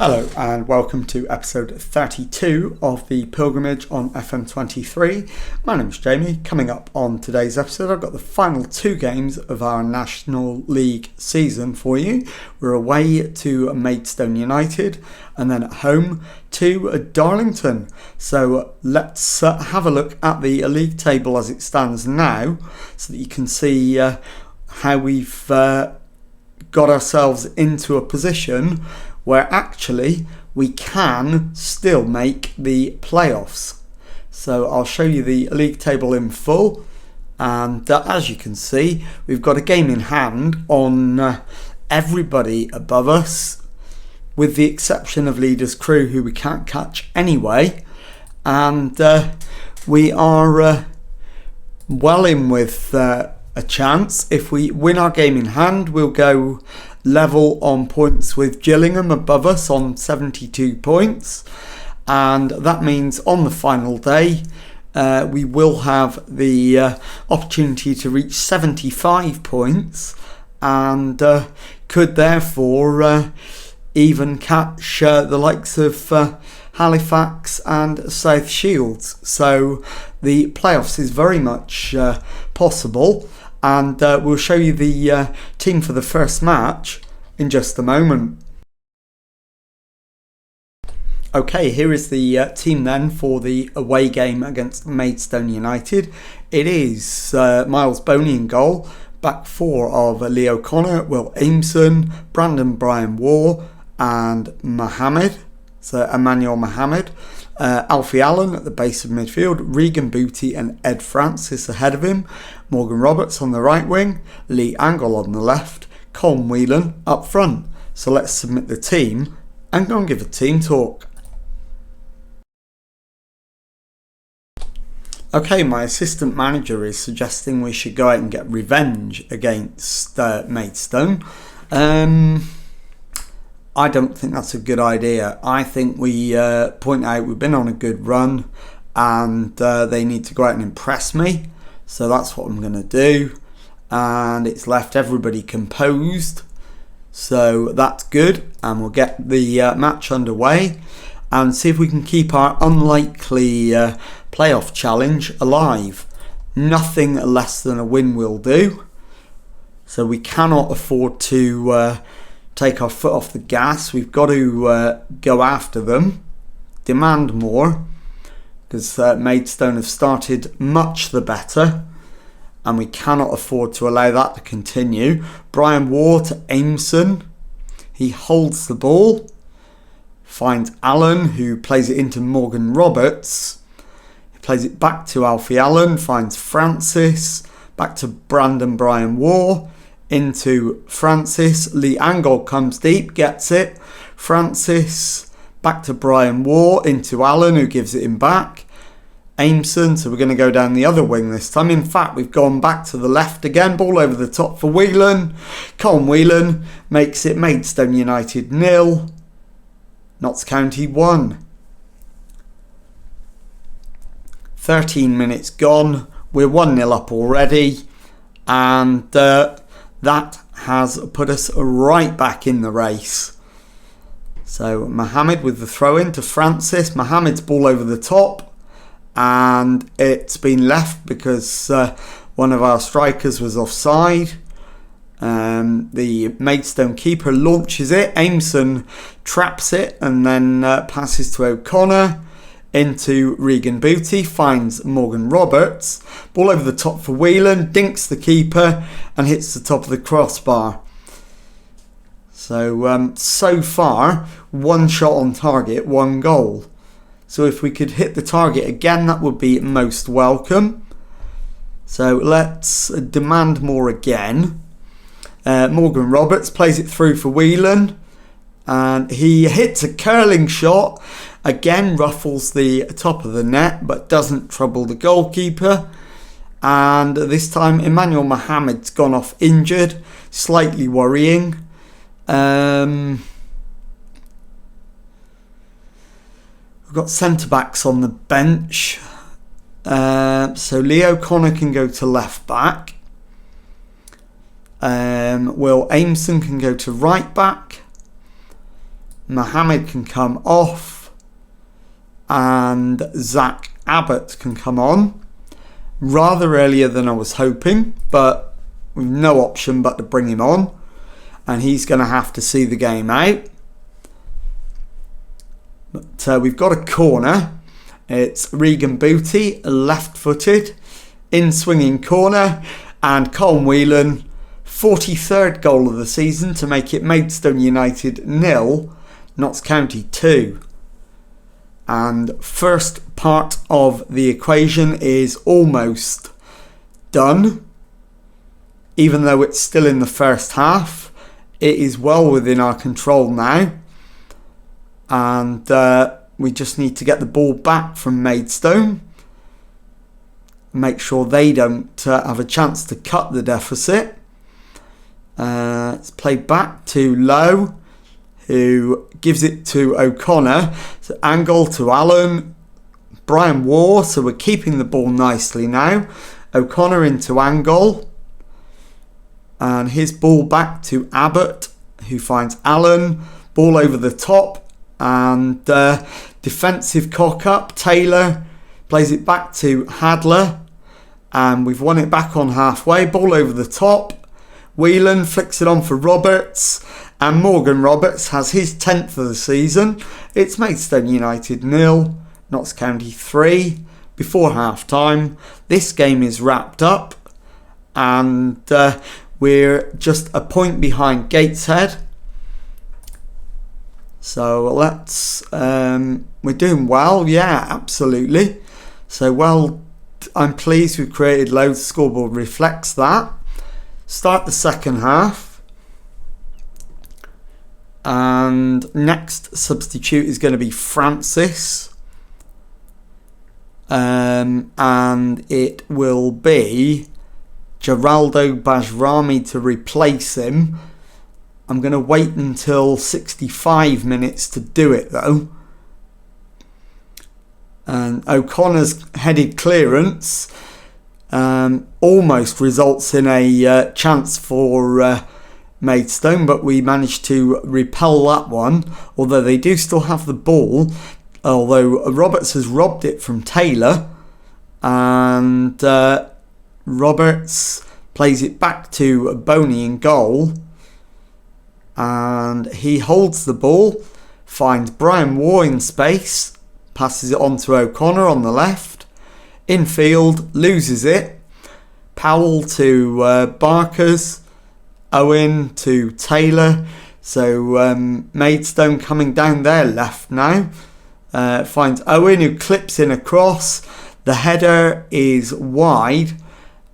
Hello and welcome to episode 32 of the Pilgrimage on FM23. My name's Jamie. Coming up on today's episode, I've got the final two games of our National League season for you. We're away to Maidstone United and then at home to Darlington. So let's have a look at the league table as it stands now so that you can see how we've got ourselves into a position where actually we can still make the playoffs. So I'll show you the league table in full, and as you can see, we've got a game in hand on everybody above us, with the exception of Leaders Crew, who we can't catch anyway, and we are well in with a chance. If we win our game in hand, we'll go level on points with Gillingham above us on 72 points, and that means on the final day we will have the opportunity to reach 75 points and could therefore even catch the likes of Halifax and South Shields. So the playoffs is very much possible, and we'll show you the team for the first match in just a moment. Okay, here is the team then for the away game against Maidstone United. It is Miles Boney in goal, back four of Lee O'Connor, Will Aimson, Brandon Brian Waugh and Emmanuel Mohammed. Alfie Allen at the base of midfield, Regan Booty and Ed Francis ahead of him, Morgan Roberts on the right wing, Lee Angle on the left, Colm Whelan up front. So let's submit the team and go and give a team talk. Okay, my assistant manager is suggesting we should go out and get revenge against Maidstone. I don't think that's a good idea. I think we point out we've been on a good run and they need to go out and impress me. So that's what I'm going to do. And it's left everybody composed. So that's good. And we'll get the match underway and see if we can keep our unlikely playoff challenge alive. Nothing less than a win will do. So we cannot afford to take our foot off the gas. We've got to go after them, demand more, because Maidstone have started much the better, and we cannot afford to allow that to continue. Brian Waugh to Aimson. He holds the ball, finds Allen, who plays it into Morgan Roberts. He plays it back to Alfie Allen, finds Francis, back to Brandon Brian Waugh, into Francis. Lee Angle comes deep, gets it. Francis back to Brian Waugh, into Allen, who gives it him back. Aimson, so we're going to go down the other wing this time. In fact, we've gone back to the left again. Ball over the top for Whelan. Colm Whelan makes it Maidstone United 0, Notts County 1. 13 minutes gone. We're 1-0 up already, and that has put us right back in the race. So Mohammed with the throw in to Francis. Mohammed's ball over the top, and it's been left because one of our strikers was offside. The Maidstone keeper launches it. Aimson traps it and then passes to O'Connor. Into Regan Booty, finds Morgan Roberts, ball over the top for Whelan, dinks the keeper and hits the top of the crossbar. So far, one shot on target, one goal. So if we could hit the target again, that would be most welcome. So let's demand more again. Morgan Roberts plays it through for Whelan, and he hits a curling shot. Again, ruffles the top of the net, but doesn't trouble the goalkeeper. And this time, Emmanuel Mohammed's gone off injured, slightly worrying. We've got centre-backs on the bench. So Lee O'Connor can go to left-back. Will Aimson can go to right-back. Mohammed can come off, and Zach Abbott can come on. Rather earlier than I was hoping, but with no option but to bring him on. And he's going to have to see the game out. But we've got a corner. It's Regan Booty, left-footed, in-swinging corner. And Colm Whelan, 43rd goal of the season to make it Maidstone United 0, Notts County 2. And first part of the equation is almost done. Even though it's still in the first half, it is well within our control now. And we just need to get the ball back from Maidstone. Make sure they don't have a chance to cut the deficit. It's played back to Lowe, who gives it to O'Connor. So Angle to Allen. Brian Waugh, so we're keeping the ball nicely now. O'Connor into Angle. And his ball back to Abbott, who finds Allen. Ball over the top. And defensive cock up. Taylor plays it back to Hadler. And we've won it back on halfway. Ball over the top. Whelan flicks it on for Roberts. And Morgan Roberts has his 10th of the season. It's Maidstone United 0, Notts County 3 before half time. This game is wrapped up. And we're just a point behind Gateshead. So let's... we're doing well. Yeah, absolutely. So well, I'm pleased we've created loads. Scoreboard reflects that. Start the second half. And next substitute is going to be Francis. And it will be Geraldo Bajrami to replace him. I'm going to wait until 65 minutes to do it though. And O'Connor's headed clearance almost results in a chance for Maidstone, but we managed to repel that one, although they do still have the ball, although Roberts has robbed it from Taylor, and Roberts plays it back to Boney in goal, and he holds the ball, finds Brian Waugh in space, passes it on to O'Connor on the left, infield, loses it, Powell to Barkers, Owen to Taylor. So Maidstone coming down their left now. Finds Owen, who clips in across. The header is wide.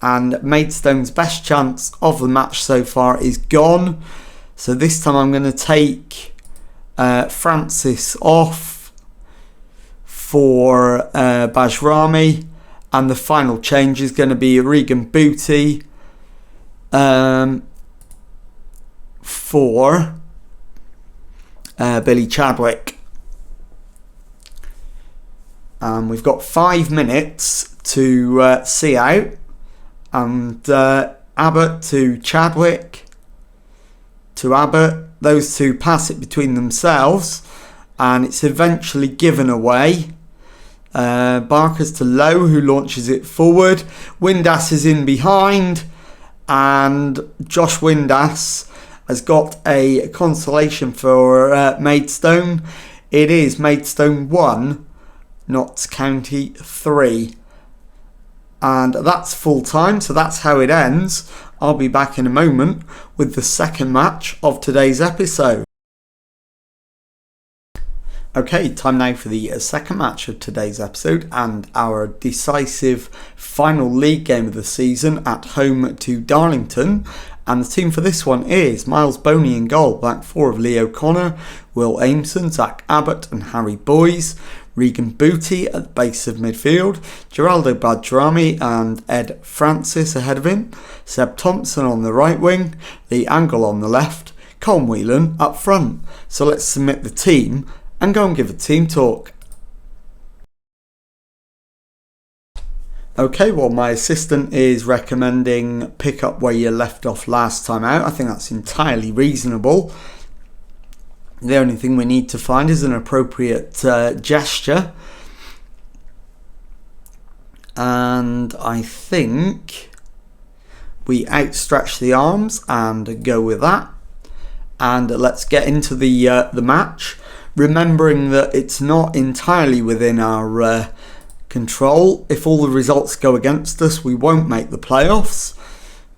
And Maidstone's best chance of the match so far is gone. So this time I'm going to take Francis off for Bajrami. And the final change is going to be Regan Booty for Billy Chadwick. And we've got 5 minutes to see out. And Abbott to Chadwick to Abbott. Those two pass it between themselves. And it's eventually given away. Barker's to Lowe, who launches it forward. Windass is in behind. And Josh Windass has got a consolation for Maidstone. It is Maidstone 1, Notts County 3. And that's full time, so that's how it ends. I'll be back in a moment with the second match of today's episode. Okay, time now for the second match of today's episode and our decisive final league game of the season at home to Darlington. And the team for this one is Miles Boney in goal, back four of Lee O'Connor, Will Aimson, Zach Abbott and Harry Boys, Regan Booty at the base of midfield, Geraldo Bajrami and Ed Francis ahead of him, Seb Thompson on the right wing, Lee Angle on the left, Colm Whelan up front. So let's submit the team and go and give a team talk. Okay, well, my assistant is recommending pick up where you left off last time out. I think that's entirely reasonable. The only thing we need to find is an appropriate gesture. And I think we outstretch the arms and go with that. And let's get into the match, remembering that it's not entirely within our control. If all the results go against us, we won't make the playoffs.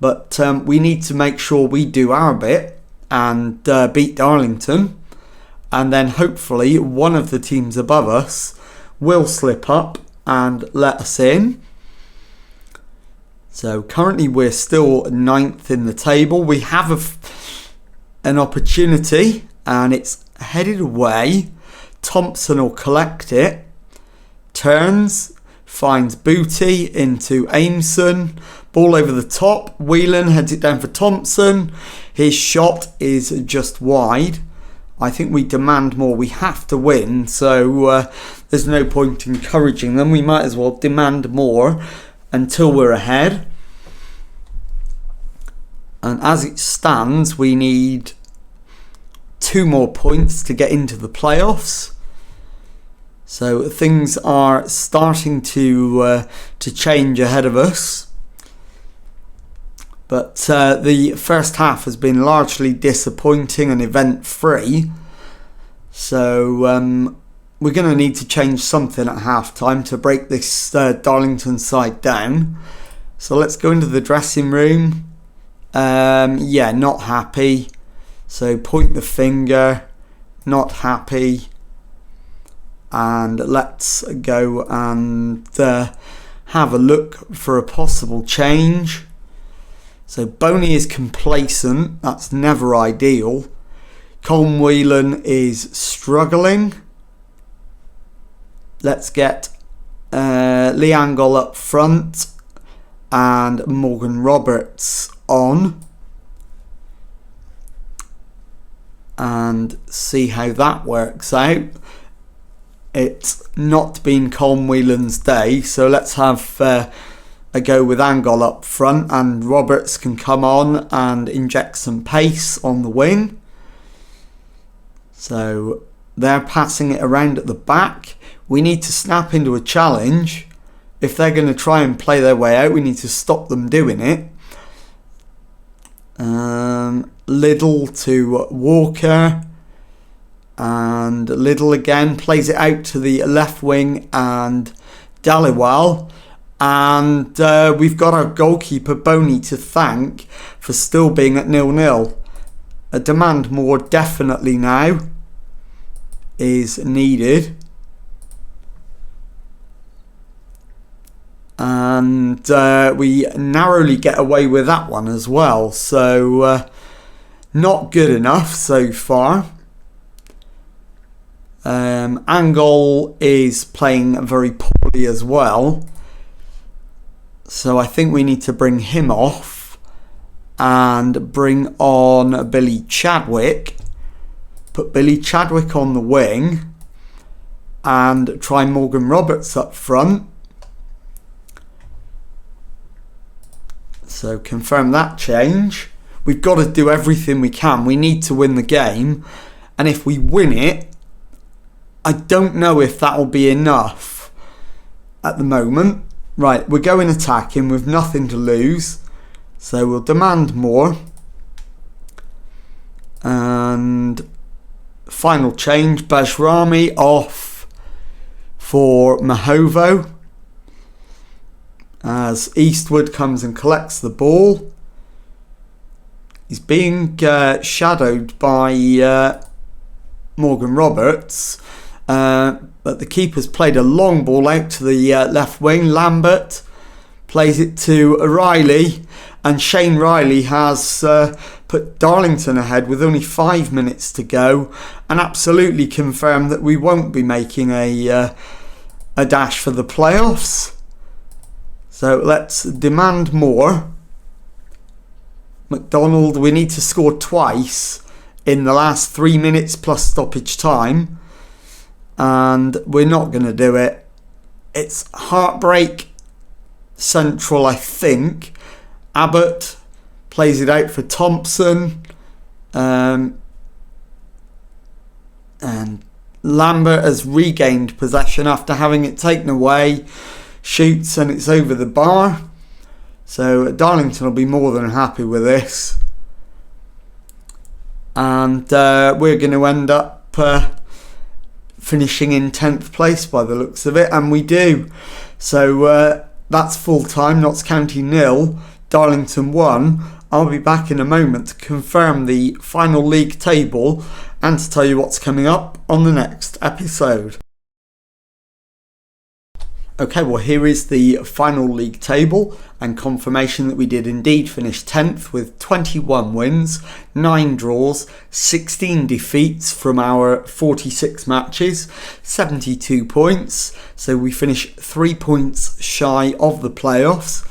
But we need to make sure we do our bit and beat Darlington. And then hopefully one of the teams above us will slip up and let us in. So currently we're still 9th in the table. We have an opportunity and it's headed away. Thompson will collect it. Turns, finds Booty into Aimson. Ball over the top. Whelan heads it down for Thompson. His shot is just wide. I think we demand more. We have to win, so there's no point encouraging them. We might as well demand more until we're ahead. And as it stands, we need 2 more points to get into the playoffs. So things are starting to change ahead of us. But the first half has been largely disappointing and event-free. So we're going to need to change something at half-time to break this Darlington side down. So let's go into the dressing room. Yeah, not happy. So point the finger. Not happy. And let's go and have a look for a possible change. So Boney is complacent. That's never ideal. Colm Whelan is struggling. Let's get Lee Angle up front and Morgan Roberts on. And see how that works out. It's not been Colm Whelan's day, so let's have a go with Angle up front, and Roberts can come on and inject some pace on the wing. So they're passing it around at the back. We need to snap into a challenge. If they're going to try and play their way out, we need to stop them doing it. Liddle to Walker. And Liddle again plays it out to the left wing and Dhaliwal. And we've got our goalkeeper Boney to thank for still being at 0-0. A demand more definitely now is needed. And we narrowly get away with that one as well. So not good enough so far. Angle is playing very poorly as well. So I think we need to bring him off and bring on Billy Chadwick. Put Billy Chadwick on the wing and try Morgan Roberts up front. So confirm that change. We've got to do everything we can. We need to win the game. And if we win it, I don't know if that will be enough at the moment. Right, we're going attacking with nothing to lose. So we'll demand more. And final change, Bajrami off for Mahovo. As Eastwood comes and collects the ball. He's being shadowed by Morgan Roberts. But the keeper's played a long ball out to the left wing. Lambert plays it to Riley. And Shane Riley has put Darlington ahead with only 5 minutes to go. And absolutely confirmed that we won't be making a dash for the playoffs. So let's demand more. McDonald, we need to score twice in the last 3 minutes plus stoppage time. And we're not going to do it. It's heartbreak central, I think. Abbott plays it out for Thompson. And Lambert has regained possession after having it taken away. Shoots and it's over the bar. So Darlington will be more than happy with this. And we're going to end up finishing in 10th place by the looks of it. And we do. So that's full time. Notts County 0. Darlington 1. I'll be back in a moment to confirm the final league table and to tell you what's coming up on the next episode. Okay, well here is the final league table and confirmation that we did indeed finish 10th with 21 wins, 9 draws, 16 defeats from our 46 matches, 72 points. So we finish 3 points shy of the playoffs,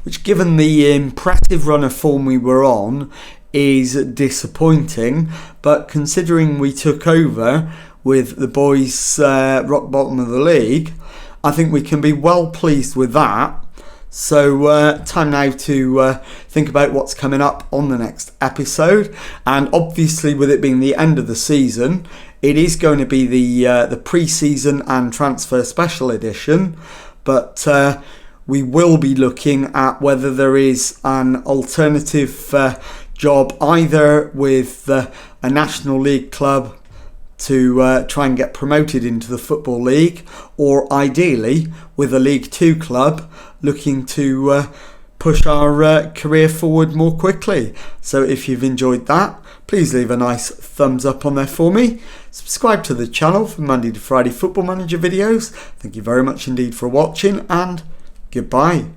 which given the impressive run of form we were on is disappointing. But considering we took over with the boys rock bottom of the league, I think we can be well pleased with that. So time now to think about what's coming up on the next episode. And obviously with it being the end of the season, it is going to be the pre-season and transfer special edition. But we will be looking at whether there is an alternative job either with a National League club to try and get promoted into the Football League, or ideally with a League 2 club looking to push our career forward more quickly. So if you've enjoyed that, please leave a nice thumbs up on there for me. Subscribe to the channel for Monday to Friday Football Manager videos. Thank you very much indeed for watching, and goodbye.